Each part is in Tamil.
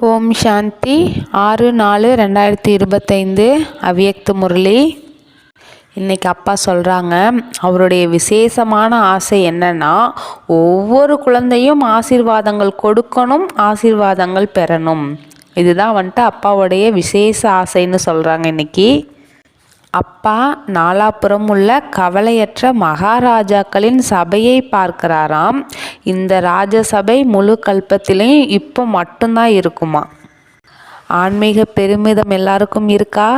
ஓம் சாந்தி 6/4/2025 அவ்யக்த முரளி. இன்றைக்கி அப்பா சொல்கிறாங்க, அவருடைய விசேஷமான ஆசை என்னன்னா, ஒவ்வொரு குழந்தையும் ஆசீர்வாதங்கள் கொடுக்கணும், ஆசீர்வாதங்கள் பெறணும். இதுதான் அப்பாவுடைய விசேஷ ஆசைன்னு சொல்கிறாங்க. இன்றைக்கி அப்பா நாலாபுறம் உள்ள கவலையற்ற மகாராஜாக்களின் சபையை பார்க்கிறாராம். இந்த ராஜசபை முழு கல்பத்திலையும் இப்போ மட்டும்தான் இருக்குமா. ஆன்மீக பெருமிதம் எல்லாருக்கும் இருக்கா?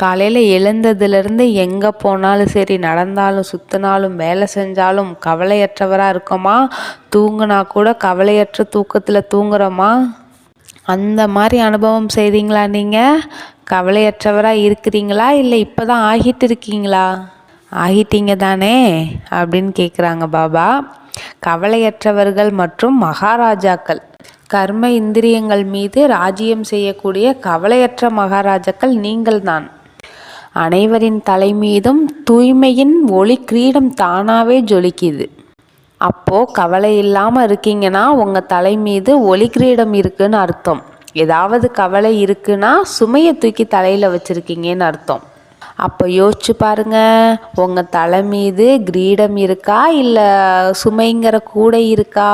காலையில் எழுந்ததுலேருந்து எங்கே போனாலும் சரி, நடந்தாலும் சுற்றினாலும் வேலை செஞ்சாலும் கவலையற்றவராக இருக்கோமா? தூங்குனா கூட கவலையற்ற தூக்கத்தில் தூங்குறோமா? அந்த மாதிரி அனுபவம் செய்கிறீங்களா? நீங்கள் கவலையற்றவராக இருக்கிறீங்களா, இல்லை இப்போ தான் ஆகிட்டு இருக்கீங்களா? ஆகிட்டீங்க தானே அப்படின்னு கேட்குறாங்க பாபா. கவலையற்றவர்கள் மற்றும் மகாராஜாக்கள், கர்ம இந்திரியங்கள் மீது ராஜ்யம் செய்யக்கூடிய கவலையற்ற மகாராஜாக்கள் நீங்கள்தான். அனைவரின் தலை மீதும் தூய்மையின் ஒளி கிரீடம் தானாகவே ஜொலிக்குது. அப்போது கவலை இல்லாமல் இருக்கீங்கன்னா உங்கள் தலை மீது ஒளி கிரீடம் இருக்குன்னு அர்த்தம். ஏதாவது கவலை இருக்குன்னா சுமையை தூக்கி தலையில் வச்சுருக்கீங்கன்னு அர்த்தம். அப்போ யோசிச்சு பாருங்கள், உங்கள் தலை மீது கிரீடம் இருக்கா, இல்லை சுமைங்கிற கூடை இருக்கா?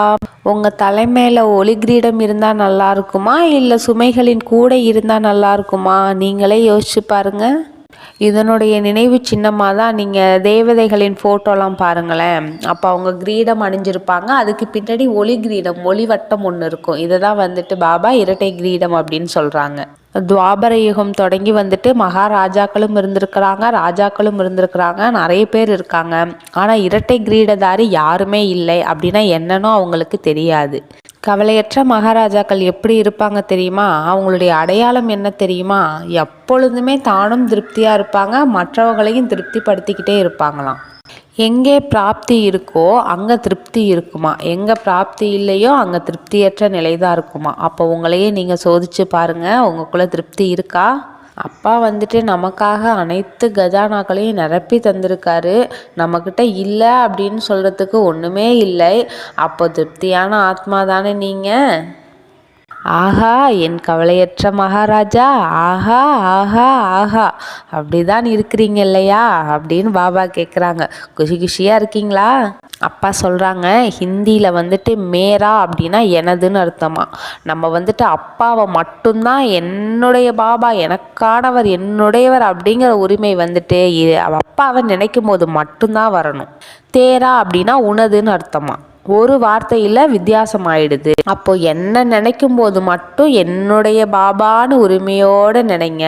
உங்கள் தலை மேலே ஒளி கிரீடம் இருந்தால் நல்லா இருக்குமா, இல்லை சுமைகளின் கூடை இருந்தால் நல்லா இருக்குமா? நீங்களே யோசிச்சு பாருங்கள். இதனுடைய நினைவு சின்னமாக தான் நீங்கள் தேவதைகளின் ஃபோட்டோலாம் பாருங்களேன். அப்போ அவங்க கிரீடம் அணிஞ்சிருப்பாங்க, அதுக்கு பின்னாடி ஒளி கிரீடம், ஒளி வட்டம் ஒன்று இருக்கும். இதை தான் பாபா இரட்டை கிரீடம் அப்படின்னு சொல்கிறாங்க. துவாபர யுகம் தொடங்கி மகாராஜாக்களும் இருந்திருக்கிறாங்க, ராஜாக்களும் இருந்திருக்கிறாங்க, நிறைய பேர் இருக்காங்க. ஆனால் இரட்டை கிரீடதாரி யாருமே இல்லை. அப்படின்னா என்னன்னோ அவங்களுக்கு தெரியாது. கவலையற்ற மகாராஜாக்கள் எப்படி இருப்பாங்க தெரியுமா? அவங்களுடைய அடையாளம் என்ன தெரியுமா? எப்பொழுதுமே தானும் திருப்தியாக இருப்பாங்க, மற்றவங்களையும் திருப்திப்படுத்திக்கிட்டே இருப்பாங்களாம். எங்கே பிராப்தி இருக்கோ அங்கே திருப்தி இருக்குமா, எங்கே பிராப்தி இல்லையோ அங்கே திருப்தியற்ற நிலை தான் இருக்குமா. அப்போ உங்களையே நீங்கள் சோதிச்சு பாருங்கள், உங்களுக்குள்ளே திருப்தி இருக்கா? அப்பா நமக்காக அனைத்து கஜானாக்களையும் நிரப்பி தந்திருக்காரு. நம்மக்கிட்ட இல்லை அப்படின்னு சொல்கிறதுக்கு ஒன்றுமே இல்லை. அப்போ திருப்தியான ஆத்மா தானே நீங்கள்? ஆஹா என் கவலையற்ற மகாராஜா, ஆஹா ஆஹா ஆஹா, அப்படிதான் இருக்கிறீங்க இல்லையா அப்படின்னு பாபா கேட்குறாங்க. குஷியாக இருக்கீங்களா? அப்பா சொல்கிறாங்க, ஹிந்தியில் மேரா அப்படின்னா எனதுன்னு அர்த்தமா. நம்ம அப்பாவை மட்டும்தான் என்னுடைய பாபா, எனக்கானவர், என்னுடையவர் அப்படிங்கிற உரிமை அப்பாவை நினைக்கும் போது மட்டும்தான் வரணும். தேரா அப்படின்னா உனதுன்னு அர்த்தமா. ஒரு வார்த்தையில் வித்தியாசம் ஆயிடுது. அப்போ என்ன நினைக்கும் போது மட்டும் என்னுடைய பாபான்னு உரிமையோடு நினைங்க.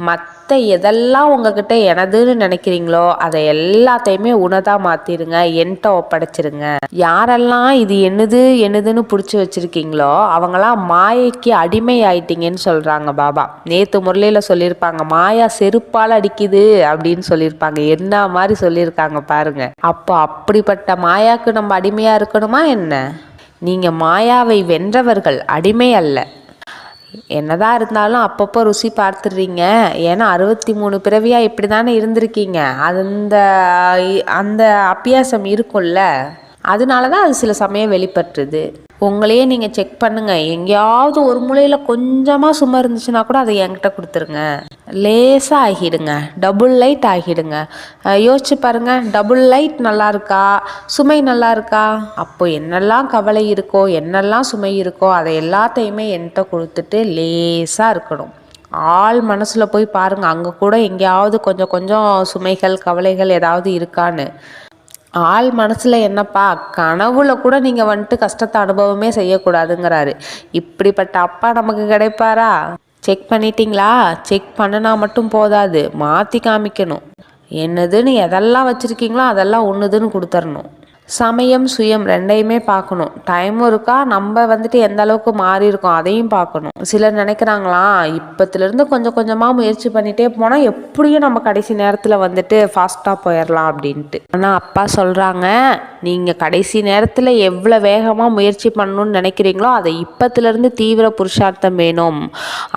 மற்ற எதெல்லாம் உங்ககிட்ட எனதுன்னு நினைக்கிறீங்களோ அதை எல்லாத்தையுமே உனதாக மாற்றிடுங்க, என்கிட்ட ஒப்படைச்சிருங்க. யாரெல்லாம் இது என்னதுன்னு பிடிச்சி வச்சுருக்கீங்களோ அவங்களாம் மாயைக்கு அடிமை ஆயிட்டீங்கன்னு சொல்கிறாங்க பாபா. நேற்று முரளியில் சொல்லியிருப்பாங்க, மாயா செருப்பால் அடிக்குது அப்படின்னு சொல்லியிருப்பாங்க. என்ன மாதிரி சொல்லியிருக்காங்க பாருங்க. அப்போ அப்படிப்பட்ட மாயாவுக்கு நம்ம அடிமையாக இருக்கணுமா என்ன? நீங்கள் மாயாவை வென்றவர்கள், அடிமை அல்ல. என்னதான் இருந்தாலும் அப்பப்போ ருசி பார்த்துடுறீங்க. ஏன்னா 63 பிறவியாக இப்படி தானே இருந்திருக்கீங்க. அந்த அபியாசம் இருக்கும்ல, அதனால தான் அது சில சமயம் வெளிப்பட்டுருது. உங்களையே நீங்கள் செக் பண்ணுங்கள். எங்கேயாவது ஒரு மூலையில் கொஞ்சமாக சும்மா இருந்துச்சுன்னா கூட அதை என்கிட்ட கொடுத்துருங்க. லேசாக ஆகிடுங்க, டபுள் லைட் ஆகிடுங்க. யோசிச்சு பாருங்கள், டபுள் லைட் நல்லா இருக்கா, சுமை நல்லா இருக்கா? அப்போ என்னெல்லாம் கவலை இருக்கோ, என்னெல்லாம் சுமை இருக்கோ அதை எல்லாத்தையுமே என்கிட்ட கொடுத்துட்டு லேசாக இருக்கணும். ஆள் மனசில் போய் பாருங்கள், அங்கே கூட எங்கேயாவது கொஞ்சம் கொஞ்சம் சுமைகள் கவலைகள் ஏதாவது இருக்கான்னு. ஆள் மனசில் என்னப்பா, கனவுல கூட நீங்கள் கஷ்டத்தை அனுபவமே செய்யக்கூடாதுங்கிறாரு. இப்படிப்பட்ட அப்பா நமக்கு கிடைப்பாரா? செக் பண்ணிட்டீங்களா? செக் பண்ணினா மட்டும் போதாது, மாற்றி காமிக்கணும். என்னதுன்னு எதெல்லாம் வச்சுருக்கீங்களோ அதெல்லாம் ஒன்றுதுன்னு கொடுத்துடணும். சமயம் சுயம் ரெண்டையுமே பார்க்கணும். டைமும் இருக்கா, நம்ம எந்த அளவுக்கு மாறி இருக்கோம் அதையும் பார்க்கணும். சிலர் நினைக்கிறாங்களாம், இப்போத்துலேருந்து கொஞ்சம் கொஞ்சமாக முயற்சி பண்ணிகிட்டே போனால் எப்படியும் நம்ம கடைசி நேரத்தில் ஃபாஸ்ட்டாக போயிடலாம் அப்படின்ட்டு. ஆனால் அப்பா சொல்கிறாங்க, நீங்கள் கடைசி நேரத்தில் எவ்வளோ வேகமாக முயற்சி பண்ணணும்னு நினைக்கிறீங்களோ அதை இப்போத்துலேருந்து தீவிர புருஷார்த்தம் வேணும்.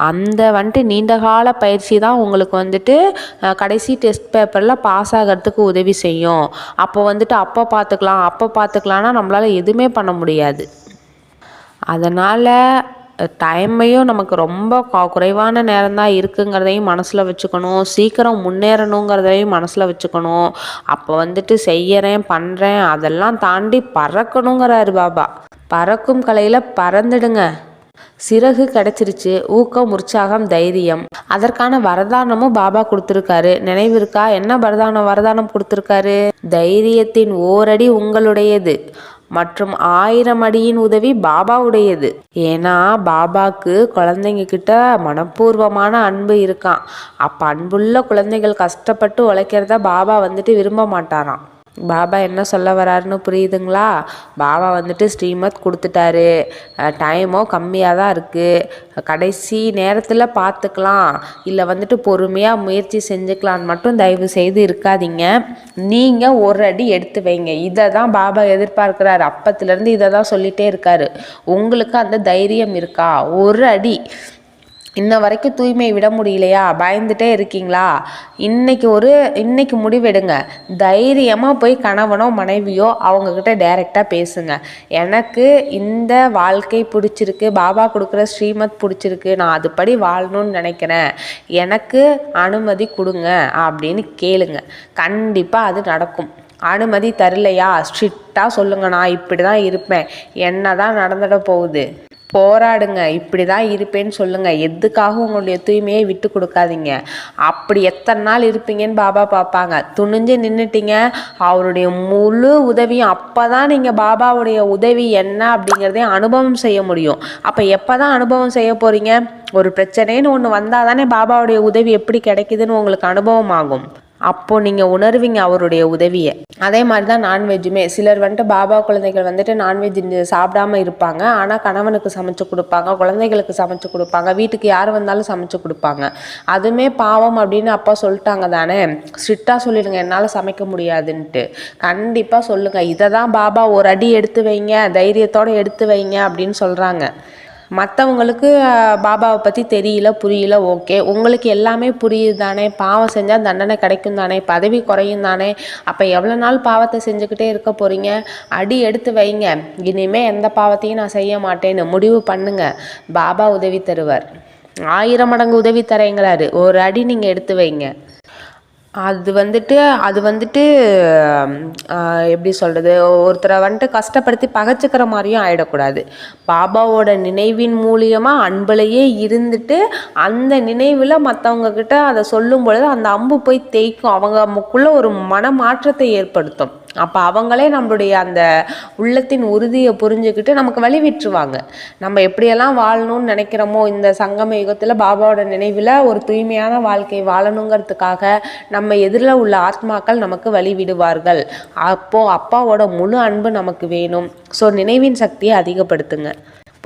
அந்த நீண்டகால பயிற்சி தான் உங்களுக்கு கடைசி டெஸ்ட் பேப்பரில் பாஸ் ஆகிறதுக்கு உதவி செய்யும். அப்போ அப்போ பார்த்துக்கலான்னா நம்மளால் எதுவுமே பண்ண முடியாது. அதனால் டைமையும் நமக்கு ரொம்ப குறைவான நேரம் தான் இருக்குங்கிறதையும் மனசில் வச்சுக்கணும். சீக்கிரம் முன்னேறணுங்கிறதையும் மனசில் வச்சுக்கணும். அப்போ வந்துட்டு செய்யறேன் பண்ணுறேன் அதெல்லாம் தாண்டி பறக்கணுங்கிறாரு பாபா. பறக்கும் கலையில் பறந்துடுங்க. சிறகு கிடைச்சிருச்சு. ஊக்கம், உற்சாகம், தைரியம். அதற்கான வரதானமும் பாபா கொடுத்துருக்காரு. நினைவு இருக்கா? என்ன வரதானம் கொடுத்துருக்காரு? தைரியத்தின் ஓரடி உங்களுடையது மற்றும் 1000 அடியின் உதவி பாபாவுடையது. ஏன்னா பாபாவுக்கு குழந்தைங்க கிட்ட மனப்பூர்வமான அன்பு இருக்கான். அப்போ அன்புள்ள குழந்தைகள் கஷ்டப்பட்டு உழைக்கிறத பாபா வந்துட்டு விரும்ப மாட்டாராம். பாபா என்ன சொல்ல வராருன்னு புரியுதுங்களா? பாபா வந்துட்டு ஸ்ரீமத் கொடுத்துட்டாரு. டைமோ கம்மியாக தான் இருக்குது. கடைசி நேரத்தில் பார்த்துக்கலாம், இல்லை வந்துட்டு பொறுமையாக முயற்சி செஞ்சுக்கலான்னு மட்டும் தயவு செய்து இருக்காதீங்க. நீங்கள் ஒரு அடி எடுத்து வைங்க. இதை தான் பாபா எதிர்பார்க்குறாரு. அப்பத்துலேருந்து இதை தான் சொல்லிகிட்டே இருக்காரு. உங்களுக்கு அந்த தைரியம் இருக்கா? ஒரு அடி. இன்ன வரைக்கும் தூய்மை விட முடியலையா? பயந்துட்டே இருக்கீங்களா? இன்னைக்கு முடிவெடுங்க. தைரியமாக போய் கணவனோ மனைவியோ அவங்கக்கிட்ட டைரெக்டாக பேசுங்க. எனக்கு இந்த வாழ்க்கை பிடிச்சிருக்கு, பாபா கொடுக்குற ஸ்ரீமத் பிடிச்சிருக்கு, நான் அதுபடி வாழணும்னு நினைக்கிறேன், எனக்கு அனுமதி கொடுங்க அப்படின்னு கேளுங்க. கண்டிப்பாக அது நடக்கும். அனுமதி தரலையா? ஸ்ட்ரிக்டாக சொல்லுங்க, நான் இப்படி தான் இருப்பேன், என்ன தான் நடந்துட போகுது, போராடுங்க, இப்படி தான் இருப்பேன்னு சொல்லுங்கள். எதுக்காக உங்களுடைய தூய்மையை விட்டு கொடுக்காதீங்க. அப்படி எத்தனை நாள் இருப்பீங்கன்னு பாபா பார்ப்பாங்க. துணிஞ்சு நின்றுட்டீங்க, அவருடைய முழு உதவியும் அப்போ தான் நீங்கள் பாபாவுடைய உதவி என்ன அப்படிங்கிறதையும் அனுபவம் செய்ய முடியும். அப்போ எப்போ தான் அனுபவம் செய்ய போகிறீங்க? ஒரு பிரச்சனைன்னு ஒன்று வந்தால் தானே பாபாவுடைய உதவி எப்படி கிடைக்குதுன்னு உங்களுக்கு அனுபவம் ஆகும். அப்போது நீங்கள் உணர்வீங்க அவருடைய உதவியை. அதே மாதிரி தான் நான்வெஜ்ஜுமே. சிலர் வந்துட்டு பாபா குழந்தைகள் வந்துட்டு நான்வெஜ் சாப்பிடாம இருப்பாங்க. ஆனால் கணவனுக்கு சமைச்சு கொடுப்பாங்க, குழந்தைகளுக்கு சமைச்சு கொடுப்பாங்க, வீட்டுக்கு யார் வந்தாலும் சமைச்சு கொடுப்பாங்க. அதுவுமே பாவம் அப்படின்னு அப்பா சொல்லிட்டாங்க தானே. ஸ்ட்ரிக்டாக சொல்லிடுங்க, என்னால் சமைக்க முடியாதுன்ட்டு. கண்டிப்பாக சொல்லுங்கள், இதை தான் பாபா ஒரு அடி எடுத்து வைங்க, தைரியத்தோடு எடுத்து வைங்க அப்படின்னு சொல்கிறாங்க. மற்றவங்களுக்கு பாபாவை பற்றி தெரியல, புரியல, ஓகே. உங்களுக்கு எல்லாமே புரியுது தானே. பாவம் செஞ்சால் தண்டனை கிடைக்கும் தானே, பதவி குறையும் தானே. அப்போ எவ்வளோ நாள் பாவத்தை செஞ்சுக்கிட்டே இருக்க போகிறீங்க? அடி எடுத்து வைங்க. இனிமேல் எந்த பாவத்தையும் நான் செய்ய மாட்டேன்னு முடிவு பண்ணுங்க. பாபா உதவி தருவார். 1000 மடங்கு உதவி தரேங்கிறாரு. ஒரு அடி நீங்கள் எடுத்து வைங்க. அது வந்துட்டு எப்படி சொல்கிறது, ஒருத்தரை வந்துட்டு கஷ்டப்படுத்தி பகைச்சிக்கிற மாதிரியும் ஆகிடக்கூடாது. பாபாவோட நினைவின் மூலியமாக அன்புலையே இருந்துட்டு அந்த நினைவில் மற்றவங்கக்கிட்ட அதை சொல்லும் பொழுது அந்த அம்பு போய் தேய்க்கும். அவங்களுக்குள்ள ஒரு மனமாற்றத்தை ஏற்படுத்தும். அப்போ அவங்களே நம்மளுடைய அந்த உள்ளத்தின் உறுதியை புரிஞ்சுக்கிட்டு நமக்கு வழி விட்டுருவாங்க. நம்ம எப்படியெல்லாம் வாழணும்னு நினைக்கிறோமோ இந்த சங்கம யுகத்தில் பாபாவோட நினைவில் ஒரு தூய்மையான வாழ்க்கை வாழணுங்கிறதுக்காக நம்ம எதிரில் உள்ள ஆத்மாக்கள் நமக்கு வழி விடுவார்கள். அப்போது அப்பாவோட முழு அன்பு நமக்கு வேணும். ஸோ நினைவின் சக்தியை அதிகப்படுத்துங்க.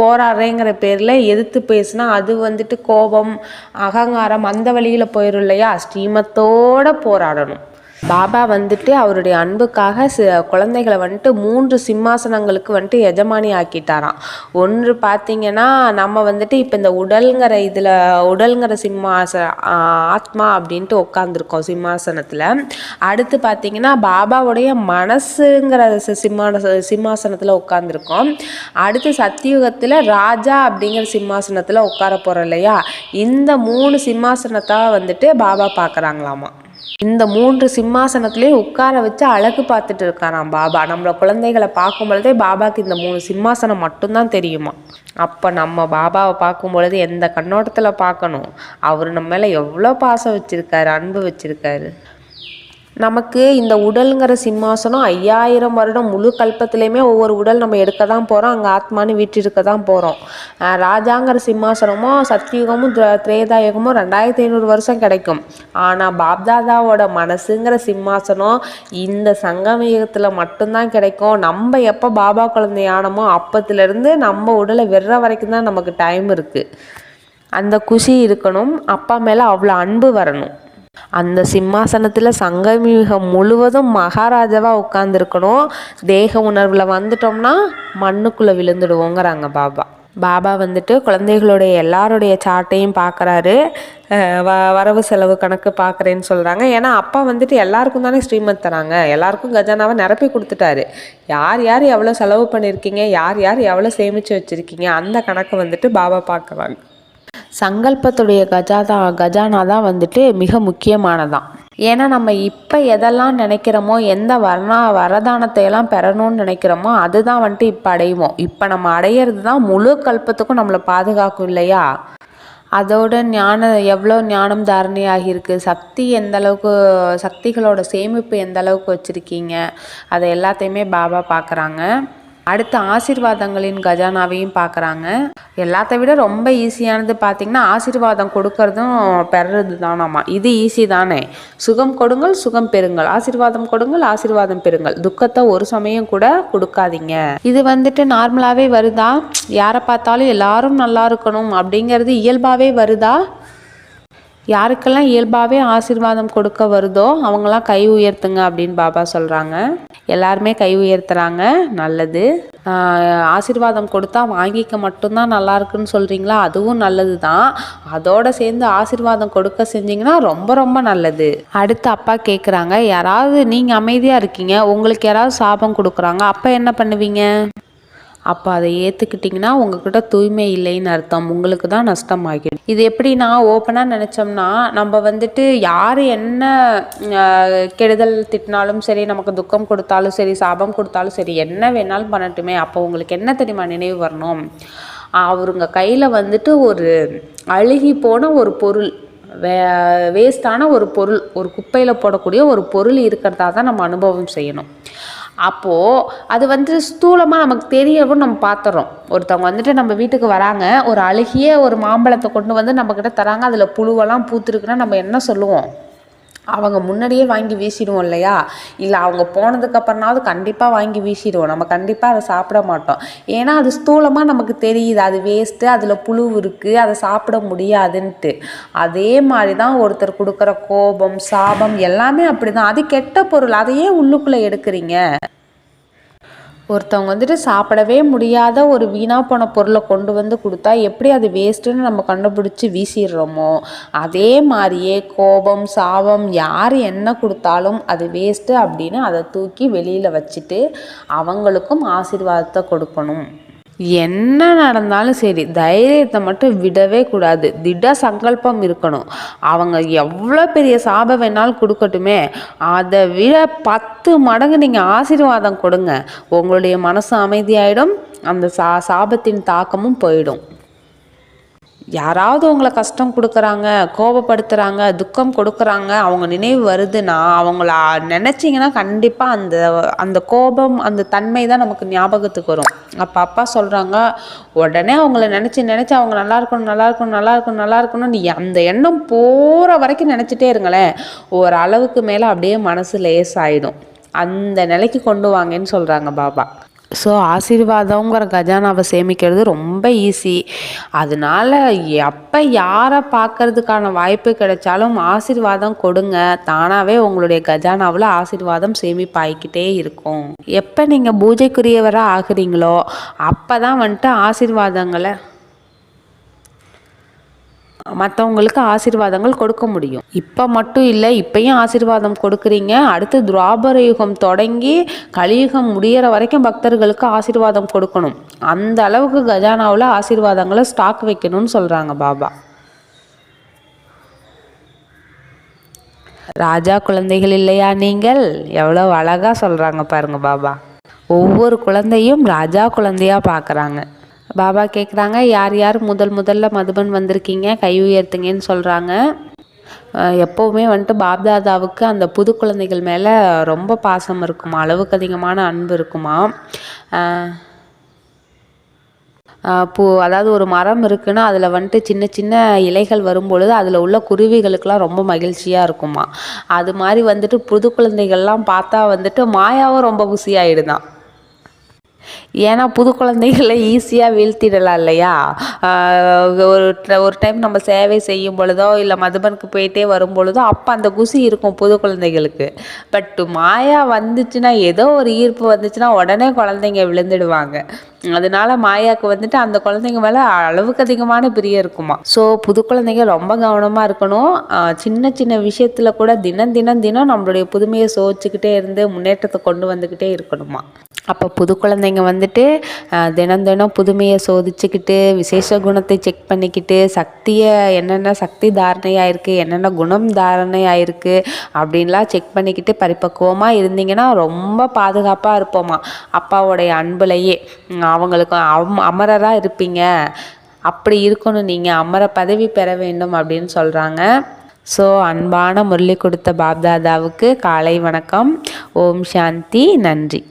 போராடுறேங்கிற பேரில் எதிர்த்து பேசுனா அது வந்துட்டு கோபம், அகங்காரம் அந்த வழியில் போயிடும் இல்லையா? ஸ்ரீமத்தோடு போராடணும். பாபா வந்துட்டு அவருடைய அன்புக்காக குழந்தைகளை வந்துட்டு 3 சிம்மாசனங்களுக்கு வந்துட்டு எஜமானி ஆக்கிட்டாராம். ஒன்று பார்த்திங்கன்னா நம்ம வந்துட்டு இப்போ இந்த உடல்ங்கிற ஆத்மா அப்படின்ட்டு உட்காந்துருக்கோம் சிம்மாசனத்தில். அடுத்து பார்த்திங்கன்னா பாபாவுடைய மனசுங்கிற சிம்மாசனத்தில் உட்காந்துருக்கோம். அடுத்து சத்தியுகத்தில் ராஜா அப்படிங்கிற சிம்மாசனத்தில் உட்கார போகிறோம் இல்லையா? இந்த 3 சிம்மாசனத்தை வந்துட்டு பாபா பார்க்குறாங்களாமா. இந்த 3 சிம்மாசனத்துலேயும் உட்கார வச்சு அழகு பார்த்துட்டு இருக்காராம் பாபா. நம்மளோட குழந்தைகளை பார்க்கும் பொழுதே பாபாவுக்கு இந்த 3 சிம்மாசனம் மட்டும்தான் தெரியுமா. அப்போ நம்ம பாபாவை பார்க்கும் பொழுது எந்த கண்ணோட்டத்தில் பார்க்கணும்? அவர் நம்ம மேலே எவ்வளோ பாசம் வச்சுருக்காரு, அன்பு வச்சுருக்காரு. நமக்கு இந்த உடலுங்கிற சிம்மாசனம் 5000 வருடம் முழு கல்பத்துலேயுமே ஒவ்வொரு உடல் நம்ம எடுக்க தான் போகிறோம். அங்கே ஆத்மானு வீட்டிருக்க தான் போகிறோம். ராஜாங்கிற சிம்மாசனமும் சத்தியுகமும் திரேதாயுகமும் 2500 வருஷம் கிடைக்கும். ஆனால் பாப்தாதாவோட மனசுங்கிற சிம்மாசனம் இந்த சங்கமயுகத்தில் மட்டும்தான் கிடைக்கும். நம்ம எப்போ பாபா குழந்தையானமோ அப்பத்துலேருந்து நம்ம உடலை வெற வரைக்கும் தான் நமக்கு டைம் இருக்குது. அந்த குஷி இருக்கணும். அப்பா மேலே அவ்வளோ அன்பு வரணும். அந்த சிம்மாசனத்தில் சங்கமயுகம் முழுவதும் மகாராஜாவாக உட்காந்துருக்கணும். தேக உணர்வில் வந்துட்டோம்னா மண்ணுக்குள்ளே விழுந்துடுவோங்கிறாங்க பாபா. பாபா வந்துட்டு குழந்தைகளுடைய எல்லாருடைய சார்ட்டையும் பார்க்குறாரு. வரவு செலவு கணக்கு பார்க்குறேன்னு சொல்கிறாங்க. ஏன்னா அப்பா வந்துட்டு எல்லாருக்கும் தானே ஸ்ரீமத் தராங்க, எல்லாருக்கும் கஜானாவை நிரப்பி கொடுத்துட்டாரு. யார் யார் எவ்வளோ செலவு பண்ணியிருக்கீங்க, யார் யார் எவ்வளோ சேமித்து வச்சுருக்கீங்க, அந்த கணக்கு வந்துட்டு பாபா பார்க்குறாங்க. சங்கல்பத்துடைய கஜானா தான் வந்துட்டு மிக முக்கியமானதான். ஏன்னா நம்ம இப்போ எதெல்லாம் நினைக்கிறோமோ, எந்த வரதானத்தை எல்லாம் பெறணும்னு நினைக்கிறோமோ அதுதான் வந்துட்டு இப்போ அடைவோம். இப்போ நம்ம அடையிறது தான் முழு கல்பத்துக்கும் நம்மளை பாதுகாக்கும் இல்லையா? அதோட எவ்வளோ ஞானம் தாரணையாகிருக்கு, சக்தி எந்த அளவுக்கு, சக்திகளோட சேமிப்பு எந்த அளவுக்கு வச்சுருக்கீங்க, அதை எல்லாத்தையுமே பாபா பார்க்குறாங்க. அடுத்து ஆசீர்வாதங்களின் கஜானாவையும் பார்க்குறாங்க. எல்லாத்த விட ரொம்ப ஈஸியானது பார்த்திங்கன்னா ஆசீர்வாதம் கொடுக்கறதும் பெறுறது தானாமா. இது ஈஸி தானே. சுகம் கொடுங்கள் சுகம் பெறுங்கள், ஆசீர்வாதம் கொடுங்கள் ஆசீர்வாதம் பெறுங்கள், துக்கத்தை ஒரு சமயம் கூட கொடுக்காதீங்க. இது வந்துட்டு நார்மலாகவே வருதா? யாரை பார்த்தாலும் எல்லாரும் நல்லா இருக்கணும் அப்படிங்கிறது இயல்பாகவே வருதா? யாருக்கெல்லாம் இயல்பாகவே ஆசீர்வாதம் கொடுக்க வருதோ அவங்களாம் கை உயர்த்துங்க அப்படின்னு பாபா சொல்கிறாங்க. எல்லாருமே கை உயர்த்துறாங்க. நல்லது. ஆசீர்வாதம் கொடுத்தா வாங்கிக்க மட்டும்தான் நல்லா இருக்குன்னு சொல்கிறீங்களா? அதுவும் நல்லது தான். அதோடு சேர்ந்து ஆசீர்வாதம் கொடுக்க செஞ்சிங்கன்னா ரொம்ப ரொம்ப நல்லது. அடுத்து அப்பா கேட்குறாங்க, யாராவது நீங்கள் அமைதியாக இருக்கீங்க, உங்களுக்கு யாராவது சாபம் கொடுக்குறாங்க, அப்போ என்ன பண்ணுவீங்க? அப்போ அதை ஏற்றுக்கிட்டிங்கன்னா உங்கள்கிட்ட தூய்மை இல்லைன்னு அர்த்தம், உங்களுக்கு தான் நஷ்டமாகிடும். இது எப்படின்னா ஓப்பனாக நினச்சோம்னா நம்ம வந்துட்டு யார் என்ன கெடுதல் திட்டினாலும் சரி, நமக்கு துக்கம் கொடுத்தாலும் சரி, சாபம் கொடுத்தாலும் சரி, என்ன வேணாலும் பண்ணட்டுமே. அப்போ உங்களுக்கு என்ன தெரியுமா நினைவு வரணும்? அவருங்க கையில் வந்துட்டு ஒரு அழுகி போன ஒரு பொருள், வேஸ்டான ஒரு பொருள், ஒரு குப்பையில் போடக்கூடிய ஒரு பொருள் இருக்கிறதா தான் நம்ம அனுபவம் செய்யணும். அப்போது அது வந்து ஸ்தூலமாக நமக்கு தெரியவும் நம்ம பார்த்துறோம். ஒருத்தவங்க வந்துட்டு நம்ம வீட்டுக்கு வராங்க, ஒரு அழுகிய ஒரு மாம்பழத்தை கொண்டு வந்து நம்மக்கிட்ட தராங்க, அதில் புழுவெல்லாம் பூத்துருக்குன்னா நம்ம என்ன சொல்லுவோம்? அவங்க முன்னாடியே வாங்கி வீசிடுவோம் இல்லையா? இல்லை அவங்க போனதுக்கப்புறம்னாவது கண்டிப்பாக வாங்கி வீசிடுவோம். நம்ம கண்டிப்பாக அதை சாப்பிட மாட்டோம். ஏன்னா அது ஸ்தூலமாக நமக்கு தெரியுது, அது வேஸ்ட்டு, அதில் புழு இருக்குது, அதை சாப்பிட முடியாதுன்ட்டு. அதே மாதிரி தான் ஒருத்தர் கொடுக்குற கோபம், சாபம் எல்லாமே அப்படி தான். அது கெட்ட பொருள், அதையே உள்ளுக்குள்ளே எடுக்கிறீங்க. ஒருத்தவங்க வந்துட்டு சாப்பிடவே முடியாத ஒரு வீணாக போன பொருளை கொண்டு வந்து கொடுத்தா எப்படி அது வேஸ்ட்டுன்னு நம்ம கண்டுபிடிச்சி வீசிடுறோமோ, அதே மாதிரியே கோபம், சாபம் யார் என்ன கொடுத்தாலும் அது வேஸ்ட்டு அப்படின்னு அதை தூக்கி வெளியில் வச்சுட்டு அவங்களுக்கும் ஆசீர்வாதத்தை கொடுக்கணும். என்ன நடந்தாலும் சரி, தைரியத்தை மட்டும் விடவே கூடாது. திட சங்கல்பம் இருக்கணும். அவங்க எவ்வளோ பெரிய சாபம் வேணாலும் கொடுக்கட்டுமே, அதை விட 10 மடங்கு நீங்கள் ஆசீர்வாதம் கொடுங்க. உங்களுடைய மனசு அமைதியாயிடும், அந்த சாபத்தின் தாக்கமும் போயிடும். யாராவது உங்களை கஷ்டம் கொடுக்குறாங்க, கோபப்படுத்துகிறாங்க, துக்கம் கொடுக்குறாங்க, அவங்க நினைவு வருதுன்னா அவங்கள நினச்சிங்கன்னா கண்டிப்பாக அந்த கோபம், அந்த தன்மை தான் நமக்கு ஞாபகத்துக்கு வரும். அப்போ அப்பா சொல்கிறாங்க, உடனே அவங்கள நினச்சி அவங்க நல்லா இருக்கணும் நல்லா இருக்கணும் நல்லா இருக்கணும் நல்லா இருக்கணும்னு அந்த எண்ணம் போகிற வரைக்கும் நினச்சிட்டே இருங்களேன். ஒரு அளவுக்கு மேலே அப்படியே மனசு லேசாயிடும். அந்த நிலைக்கு கொண்டு வாங்கன்னு சொல்கிறாங்க பாபா. ஸோ ஆசீர்வாதங்கிற கஜானாவை சேமிக்கிறது ரொம்ப ஈஸி. அதனால எப்போ யாரை பார்க்கறதுக்கான வாய்ப்பு கிடைச்சாலும் ஆசீர்வாதம் கொடுங்க. தானாகவே உங்களுடைய கஜானாவில் ஆசீர்வாதம் சேமிப்பாகிக்கிட்டே இருக்கும். எப்போ நீங்கள் பூஜைக்குரியவராக ஆகுறீங்களோ அப்போ தான் வந்துட்டு ஆசீர்வாதங்களை மற்றவங்களுக்கு ஆசீர்வாதங்கள் கொடுக்க முடியும். இப்போ மட்டும் இல்லை, இப்பயும் ஆசீர்வாதம் கொடுக்குறீங்க. அடுத்து துவாபர யுகம் தொடங்கி கலியுகம் முடிகிற வரைக்கும் பக்தர்களுக்கு ஆசீர்வாதம் கொடுக்கணும். அந்த அளவுக்கு கஜானாவில் ஆசீர்வாதங்களை ஸ்டாக் வைக்கணும்னு சொல்கிறாங்க பாபா. ராஜா குழந்தைகள் இல்லையா நீங்கள்? எவ்வளோ அழகாக சொல்கிறாங்க பாருங்க பாபா. ஒவ்வொரு குழந்தையும் ராஜா குழந்தையாக பார்க்குறாங்க. பாபா கேட்குறாங்க, யார் யார் முதல்ல மதுபன் வந்திருக்கீங்க, கை உயர்த்துங்கன்னு சொல்கிறாங்க. எப்போவுமே வந்துட்டு பாப்தாதாவுக்கு அந்த புது குழந்தைகள் மேலே ரொம்ப பாசம் இருக்குமா, அளவுக்கு அதிகமான அன்பு இருக்குமா. அதாவது ஒரு மரம் இருக்குன்னா அதில் வந்துட்டு சின்ன சின்ன இலைகள் வரும்பொழுது அதில் உள்ள குருவிகளுக்கெல்லாம் ரொம்ப மகிழ்ச்சியாக இருக்குமா. அது மாதிரி வந்துட்டு புது குழந்தைகள்லாம் பார்த்தா வந்துட்டு மாயாவும் ரொம்ப குசியாயிடுதான். ஏன்னா புது குழந்தைகளை ஈஸியாக வீழ்த்திடலாம் இல்லையா? ஒரு டைம் நம்ம சேவை செய்யும் பொழுதோ இல்லை மதுபனுக்கு போயிட்டே வரும் பொழுதோ அப்போ அந்த குசி இருக்கும் புது குழந்தைகளுக்கு. பட் மாயா வந்துச்சுன்னா, ஏதோ ஒரு ஈர்ப்பு வந்துச்சுன்னா உடனே குழந்தைங்க விழுந்துடுவாங்க. அதனால மாயாவுக்கு வந்துட்டு அந்த குழந்தைங்க மேலே அளவுக்கு அதிகமான பிரியம் இருக்குமா. ஸோ புது குழந்தைங்க ரொம்ப கவனமாக இருக்கணும். சின்ன சின்ன விஷயத்தில் கூட தினம் தினம் தினம் நம்மளுடைய புதுமையை சோதிச்சுக்கிட்டே இருந்து முன்னேற்றத்தை கொண்டு வந்துக்கிட்டே இருக்கணுமா. அப்போ புது குழந்தைங்க வந்துட்டு தினம் தினம் புதுமையை சோதிச்சுக்கிட்டு விசேஷ குணத்தை செக் பண்ணிக்கிட்டு சக்தியை என்னென்ன சக்தி தாரணையாக இருக்குது, என்னென்ன குணம் தாரணையாக இருக்குது அப்படின்லாம் செக் பண்ணிக்கிட்டு பரிபக்குவமாக இருந்தீங்கன்னா ரொம்ப பாதுகாப்பாக இருப்போமா. அப்பாவோடைய அன்புலையே அவங்களுக்கு அமரராக இருப்பீங்க. அப்படி இருக்கணும், நீங்கள் அமர பதவி பெற வேண்டும் அப்படின்னு சொல்கிறாங்க. ஸோ அன்பான முரளி கொடுத்த பாப்தாதாவுக்கு காலை வணக்கம். ஓம் சாந்தி. நன்றி.